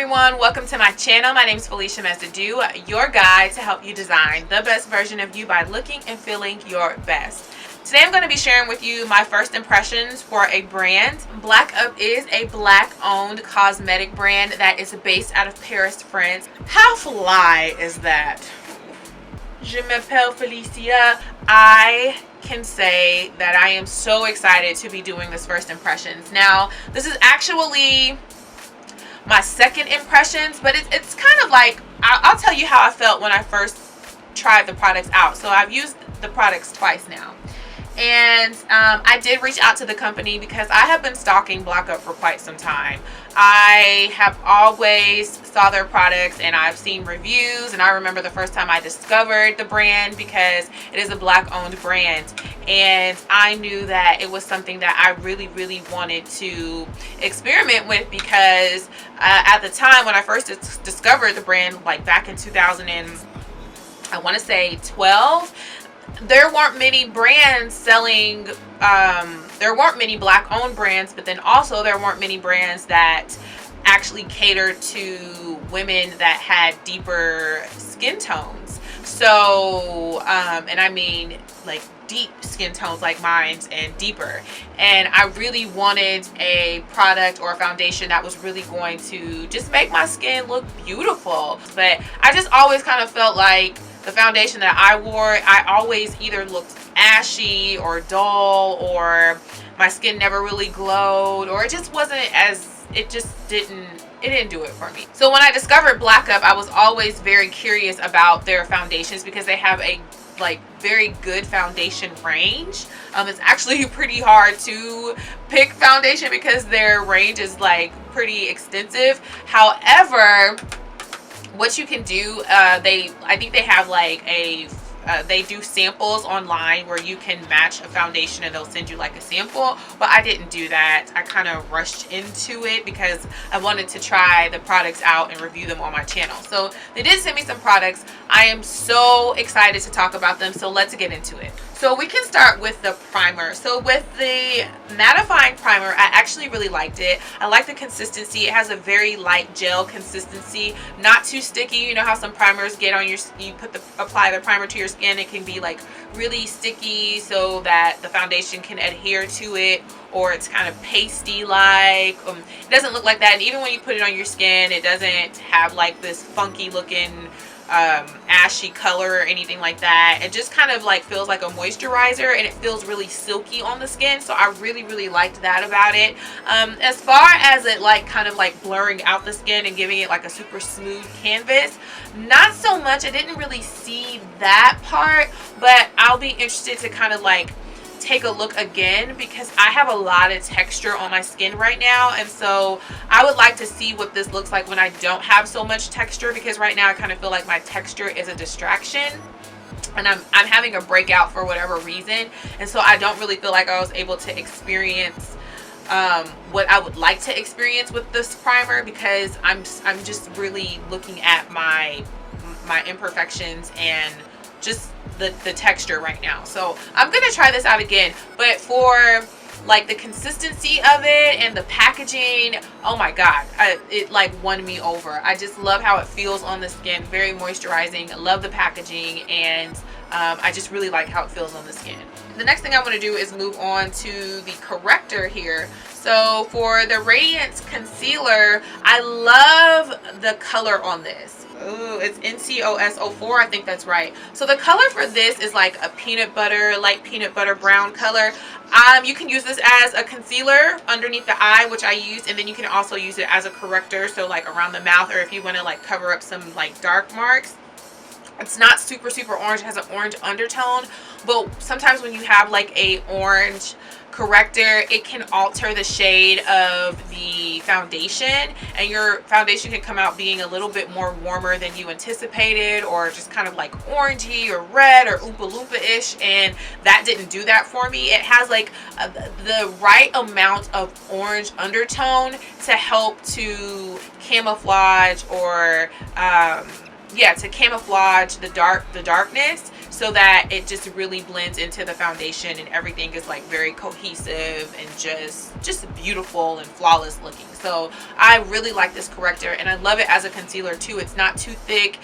everyone, welcome to my channel. My name is Felicia Mesadieu, your guide to help you design the best version of you by looking and feeling your best. Today I'm going to be sharing with you my first impressions for a brand. BlackUp is a black-owned cosmetic brand that is based out of Paris, France. How fly is that? Je m'appelle Felicia. I can say that I am so excited to be doing this first impressions. Now, this is actually my second impressions, but it's kind of like, I'll tell you how I felt when I first tried the products out. So I've used the products twice now. And I did reach out to the company because I have been stalking BlackUp for quite some time. I have always saw their products and I've seen reviews, and I remember the first time I discovered the brand because it is a black owned brand, and I knew that it was something that I really wanted to experiment with because at the time when I first discovered the brand, like back in 2012, there weren't many brands selling, there weren't many black owned brands, but then also there weren't many brands that actually catered to women that had deeper skin tones. So and I mean like deep skin tones like mine and deeper, and I really wanted a product or a foundation that was really going to just make my skin look beautiful. But I just always kind of felt like the foundation that I wore, I always either looked ashy or dull, or my skin never really glowed, or it just wasn't as, it didn't do it for me. So when I discovered BlackUp, I was always very curious about their foundations because they have a very good foundation range. It's actually pretty hard to pick foundation because their range is like pretty extensive. However, what you can do, I think they have like they do samples online where you can match a foundation and they'll send you like a sample, but I didn't do that. I kind of rushed into it because I wanted to try the products out and review them on my channel. So they did send me some products. I am so excited to talk about them, so let's get into it. So we can start with the primer. So with the Mattifying primer, I actually really liked it. I like the consistency. It has a very light gel consistency, not too sticky. You know how some primers get on your, you apply the primer to your skin, it can be like really sticky so that the foundation can adhere to it, or it's kind of pasty like. It doesn't look like that, and even when you put it on your skin, it doesn't have like this funky looking ashy color or anything like that. It just kind of like feels like a moisturizer, and it feels really silky on the skin, so I really liked that about it. As far as it like kind of like blurring out the skin and giving it like a super smooth canvas, not so much. I didn't really see that part, but I'll be interested to kind of like take a look again because I have a lot of texture on my skin right now, and so I would like to see what this looks like when I don't have so much texture, because right now I kind of feel like my texture is a distraction and I'm having a breakout for whatever reason, and so I don't really feel like I was able to experience what I would like to experience with this primer, because I'm just really looking at my imperfections and just the texture right now. So I'm gonna try this out again, but for like the consistency of it and the packaging, oh my god, it like won me over. I just love how it feels on the skin, very moisturizing. I love the packaging, and I just really like how it feels on the skin. The next thing I want to do is move on to the corrector here. So for the Radiance Concealer, I love the color on this. Ooh, it's NCOS04, I think that's right. So the color for this is like a peanut butter, light peanut butter brown color. You can use this as a concealer underneath the eye, which I use, and then you can also use it as a corrector, so like around the mouth, or if you want to like cover up some like dark marks. It's not super orange, it has an orange undertone, but sometimes when you have like a orange corrector, it can alter the shade of the foundation, and your foundation can come out being a little bit more warmer than you anticipated, or just kind of like orangey or red or Oompa Loompa-ish, and that didn't do that for me. It has like the right amount of orange undertone to help to camouflage, or yeah, to camouflage the darkness. so that it just really blends into the foundation and everything is like very cohesive and just beautiful and flawless looking. So I really like this corrector, and I love it as a concealer too. It's not too thick.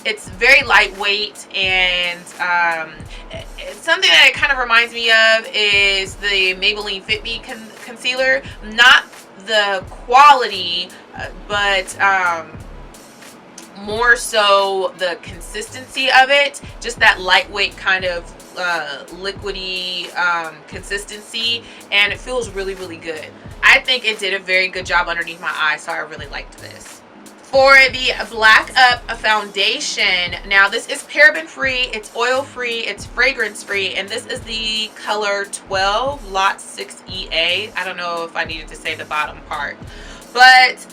It's very lightweight, and it's something that it kind of reminds me of is the Maybelline Fit Me concealer. Not the quality, but more so the consistency of it. Just that lightweight kind of liquidy consistency, and it feels really, really good. I think it did a very good job underneath my eye, so I really liked this. For the BlackUp foundation, now this is paraben free, it's oil free, it's fragrance free, and this is the color 12 lot 6EA. I don't know if I needed to say the bottom part, but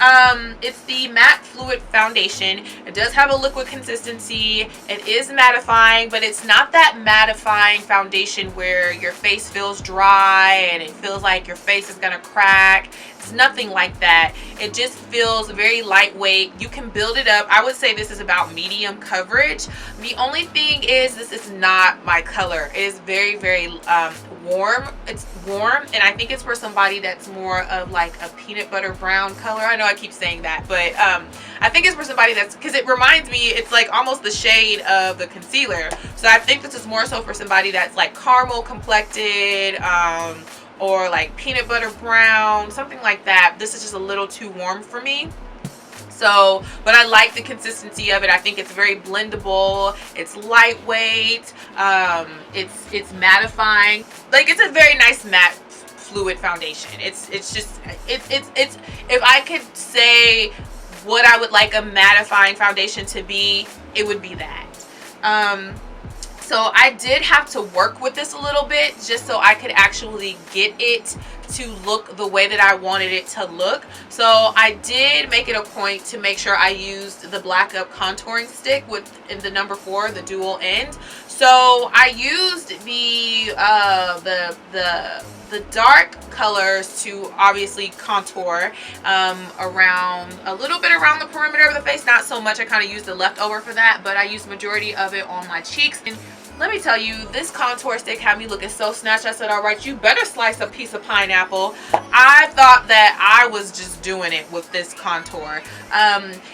it's the matte fluid foundation. It does have a liquid consistency. It is mattifying, but it's not that mattifying foundation where your face feels dry and it feels like your face is gonna crack. It's nothing like that. It just feels very lightweight. You can build it up. I would say this is about medium coverage. The only thing is this is not my color. It is very, very warm. It's warm, and I think it's for somebody that's more of like a peanut butter brown color. I know I keep saying that, but I think it's for somebody that's, because it reminds me, it's like almost the shade of the concealer. So I think this is more so for somebody that's like caramel complected, or like peanut butter brown, something like that. This is just a little too warm for me. So, but I like the consistency of it. I think it's very blendable. It's lightweight. It's mattifying. Like, it's a very nice matte fluid foundation. It's if I could say what I would like a mattifying foundation to be, it would be that. So I did have to work with this a little bit just so I could actually get it to look the way that I wanted it to look. So I did make it a point to make sure I used the BlackUp contouring stick with the number 4, the dual end. So I used the dark colors to obviously contour around a little bit around the perimeter of the face. Not so much. I kind of used the leftover for that, but I used majority of it on my cheeks. And let me tell you, this contour stick had me looking so snatched. I said, all right, you better slice a piece of pineapple. I thought that I was just doing it with this contour.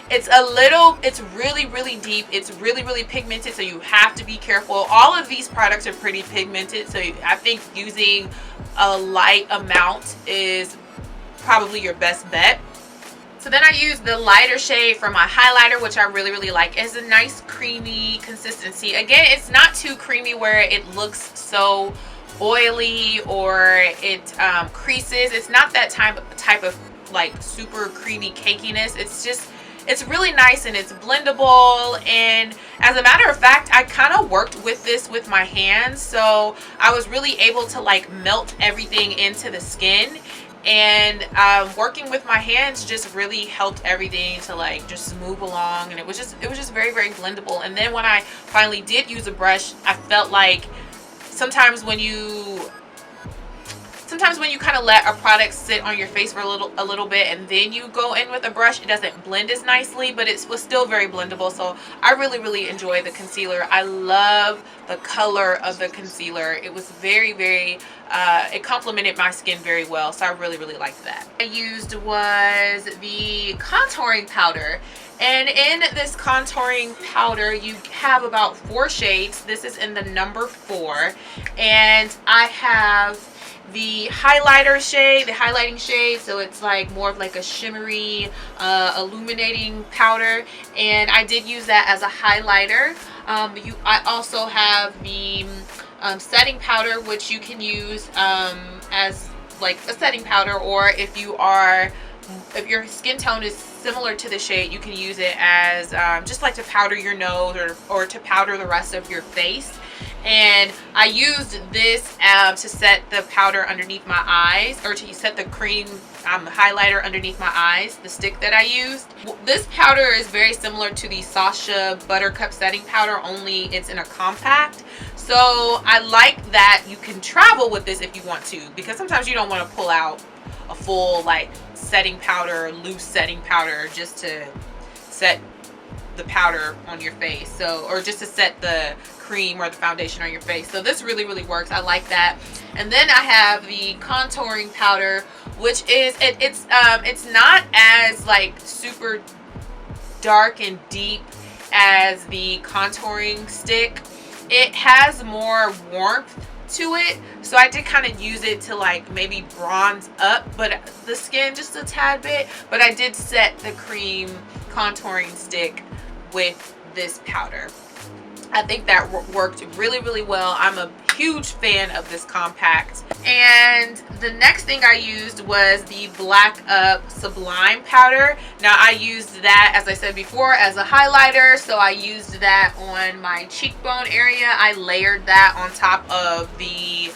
It's really, really deep. It's really, really pigmented, so you have to be careful. All of these products are pretty pigmented, so I think using a light amount is probably your best bet. So then I used the lighter shade for my highlighter, which I really, really like. It's a nice creamy consistency. Again, it's not too creamy where it looks so oily or it creases. It's not that type of like super creamy cakiness. It's really nice, and it's blendable. And as a matter of fact, I kind of worked with this with my hands, so I was really able to like melt everything into the skin. And working with my hands just really helped everything to like just move along, and it was just very, very blendable. And then when I finally did use a brush, I felt like sometimes when you kind of let a product sit on your face for a little bit and then you go in with a brush, it doesn't blend as nicely, but it was still very blendable. So I really, really enjoy the concealer. I love the color of the concealer. It was very, very it complemented my skin very well, so I really, really liked that. I used was the contouring powder, and in this contouring powder you have about 4 shades. This is in the number 4, and I have the highlighting shade, so it's like more of like a shimmery illuminating powder, and I did use that as a highlighter. I also have the setting powder, which you can use as like a setting powder, or if your skin tone is similar to the shade, you can use it as just like to powder your nose or to powder the rest of your face. And I used this to set the powder underneath my eyes, or to set the cream highlighter underneath my eyes, the stick that I used. This powder is very similar to the Sasha Buttercup setting powder, only it's in a compact. So I like that you can travel with this if you want to, because sometimes you don't want to pull out a full like setting powder, loose setting powder just to set the powder on your face, so, or just to set the cream or the foundation on your face. So this really works. I like that. And then I have the contouring powder, which is it's not as like super dark and deep as the contouring stick. It has more warmth to it, so I did kind of use it to like maybe bronze up but the skin just a tad bit, but I did set the cream contouring stick with this powder. I think that worked really well. I'm a huge fan of this compact. And the next thing I used was the BlackUp Sublime powder. Now I used that, as I said before, as a highlighter, so I used that on my cheekbone area. I layered that on top of the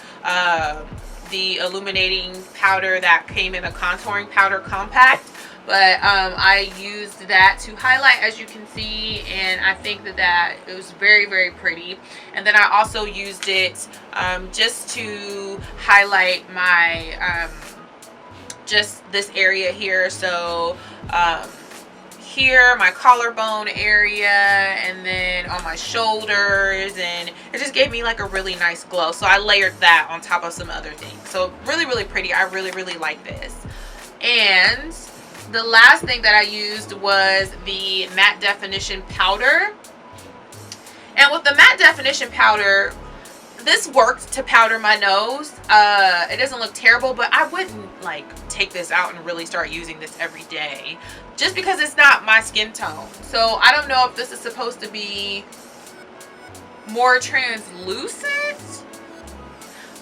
illuminating powder that came in a contouring powder compact. But I used that to highlight, as you can see, and I think that it was very pretty. And then I also used it just to highlight my just this area here. So here, my collarbone area, and then on my shoulders, and it just gave me like a really nice glow. So I layered that on top of some other things. So really pretty. I really like this. And the last thing that I used was the matte definition powder. And with the matte definition powder, this worked to powder my nose. It doesn't look terrible, but I wouldn't like take this out and really start using this every day, just because it's not my skin tone. So I don't know if this is supposed to be more translucent,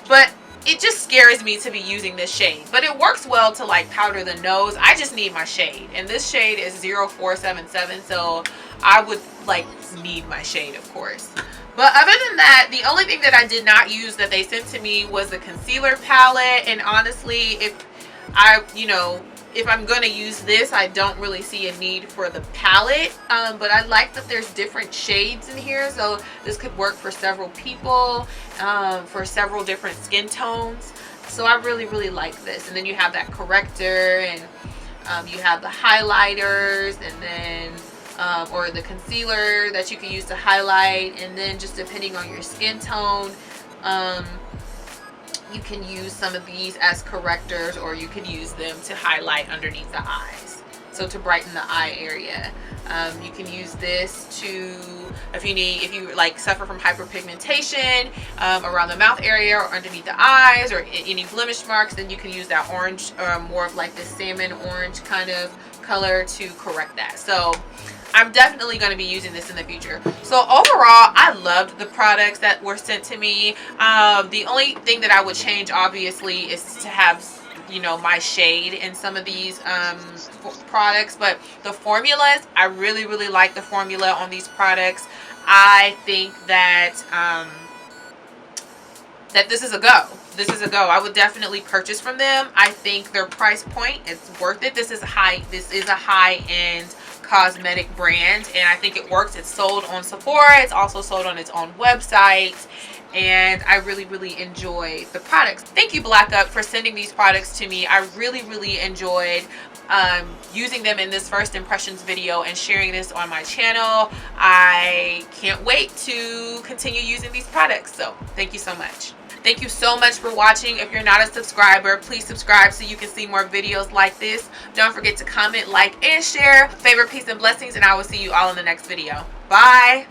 but it just scares me to be using this shade. But it works well to like powder the nose. I just need my shade, and this shade is 0477, so I would like need my shade, of course. But other than that, the only thing that I did not use that they sent to me was the concealer palette. And honestly, if I'm gonna use this, I don't really see a need for the palette. But I like that there's different shades in here, so this could work for several people, for several different skin tones. So I really like this. And then you have that corrector, and you have the highlighters, and then or the concealer that you can use to highlight. And then just depending on your skin tone, you can use some of these as correctors, or you can use them to highlight underneath the eyes, so to brighten the eye area. You can use this to, if you like suffer from hyperpigmentation around the mouth area or underneath the eyes, or any blemish marks, then you can use that orange, more of like this salmon orange kind of color to correct that. So I'm definitely going to be using this in the future. So overall, I loved the products that were sent to me. The only thing that I would change, obviously, is to have, my shade in some of these products. But the formulas, I really like the formula on these products. I think that that this is a go. This is a go. I would definitely purchase from them. I think their price point is worth it. This is a high-end cosmetic brand, and I think it works. It's sold on Sephora. It's also sold on its own website, and I really enjoy the products. Thank you, BlackUp, for sending these products to me. I really enjoyed using them in this first impressions video and sharing this on my channel. I can't wait to continue using these products. So thank you so much. Thank you so much for watching. If you're not a subscriber, please subscribe so you can see more videos like this. Don't forget to comment, like, and share. Favor, peace, and blessings, and I will see you all in the next video. Bye.